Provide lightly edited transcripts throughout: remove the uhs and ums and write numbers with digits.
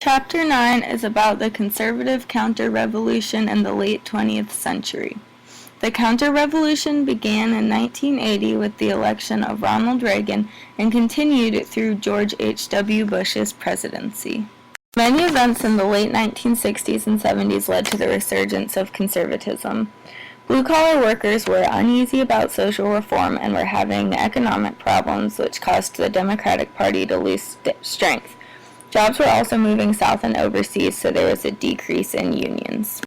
Chapter 9 is about the conservative counter-revolution in the late 20th century. The counter-revolution began in 1980 with the election of Ronald Reagan and continued through George H.W. Bush's presidency. Many events in the late 1960s and 70s led to the resurgence of conservatism. Blue-collar workers were uneasy about social reform and were having economic problems, which caused the Democratic Party to lose strength. Jobs were also moving south and overseas, so there was a decrease in unions.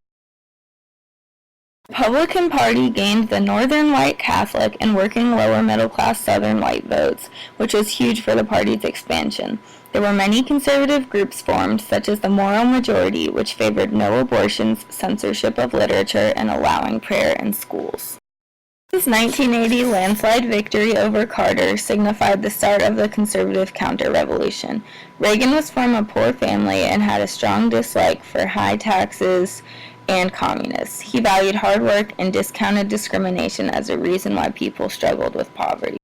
The Republican Party gained the northern white Catholic and working lower middle-class southern white votes, which was huge for the party's expansion. There were many conservative groups formed, such as the Moral Majority, which favored no abortions, censorship of literature, and allowing prayer in schools. Reagan's 1980 landslide victory over Carter signified the start of the conservative counter-revolution. Reagan was from a poor family and had a strong dislike for high taxes and communists. He valued hard work and discounted discrimination as a reason why people struggled with poverty.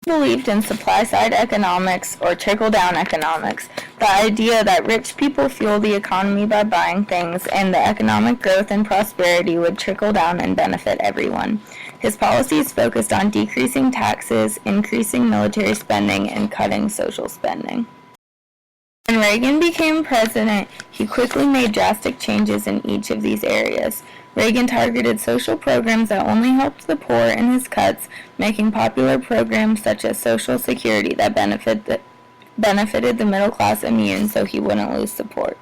He believed in supply-side economics or trickle-down economics, the idea that rich people fuel the economy by buying things and the economic growth and prosperity would trickle down and benefit everyone. His policies focused on decreasing taxes, increasing military spending, and cutting social spending. When Reagan became president, he quickly made drastic changes in each of these areas. Reagan targeted social programs that only helped the poor in his cuts, making popular programs such as Social Security that benefited the middle class immune so he wouldn't lose support.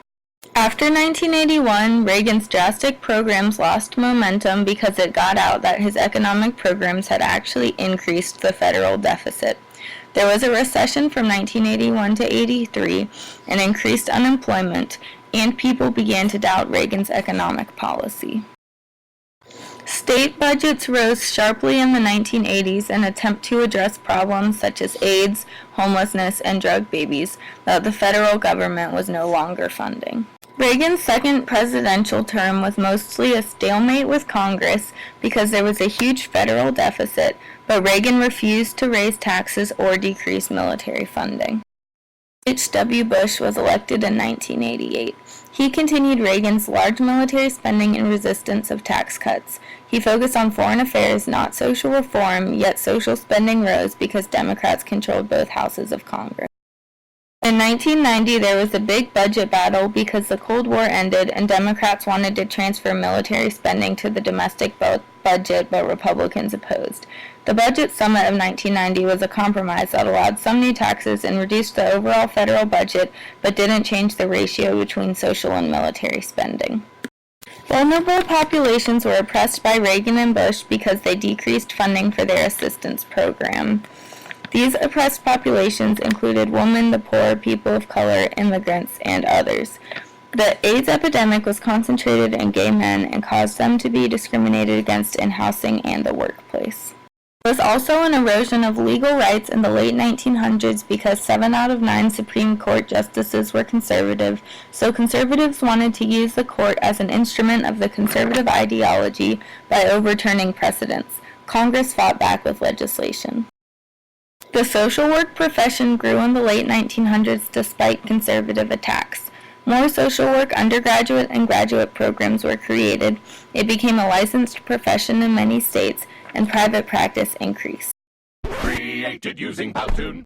After 1981, Reagan's drastic programs lost momentum because it got out that his economic programs had actually increased the federal deficit. There was a recession from 1981 to 83 and increased unemployment, and people began to doubt Reagan's economic policy. State budgets rose sharply in the 1980s in an attempt to address problems such as AIDS, homelessness, and drug babies that the federal government was no longer funding. Reagan's second presidential term was mostly a stalemate with Congress because there was a huge federal deficit, but Reagan refused to raise taxes or decrease military funding. H.W. Bush was elected in 1988. He continued Reagan's large military spending and resistance of tax cuts. He focused on foreign affairs, not social reform, yet social spending rose because Democrats controlled both houses of Congress. In 1990, there was a big budget battle because the Cold War ended and Democrats wanted to transfer military spending to the domestic budget, but Republicans opposed. The Budget Summit of 1990 was a compromise that allowed some new taxes and reduced the overall federal budget, but didn't change the ratio between social and military spending. Vulnerable populations were oppressed by Reagan and Bush because they decreased funding for their assistance program. These oppressed populations included women, the poor, people of color, immigrants, and others. The AIDS epidemic was concentrated in gay men and caused them to be discriminated against in housing and the workplace. There was also an erosion of legal rights in the late 1900s because 7 out of 9 Supreme Court justices were conservative, so conservatives wanted to use the court as an instrument of the conservative ideology by overturning precedents. Congress fought back with legislation. The social work profession grew in the late 1900s despite conservative attacks. More social work undergraduate and graduate programs were created, it became a licensed profession in many states, and private practice increased. Created using Powtoon.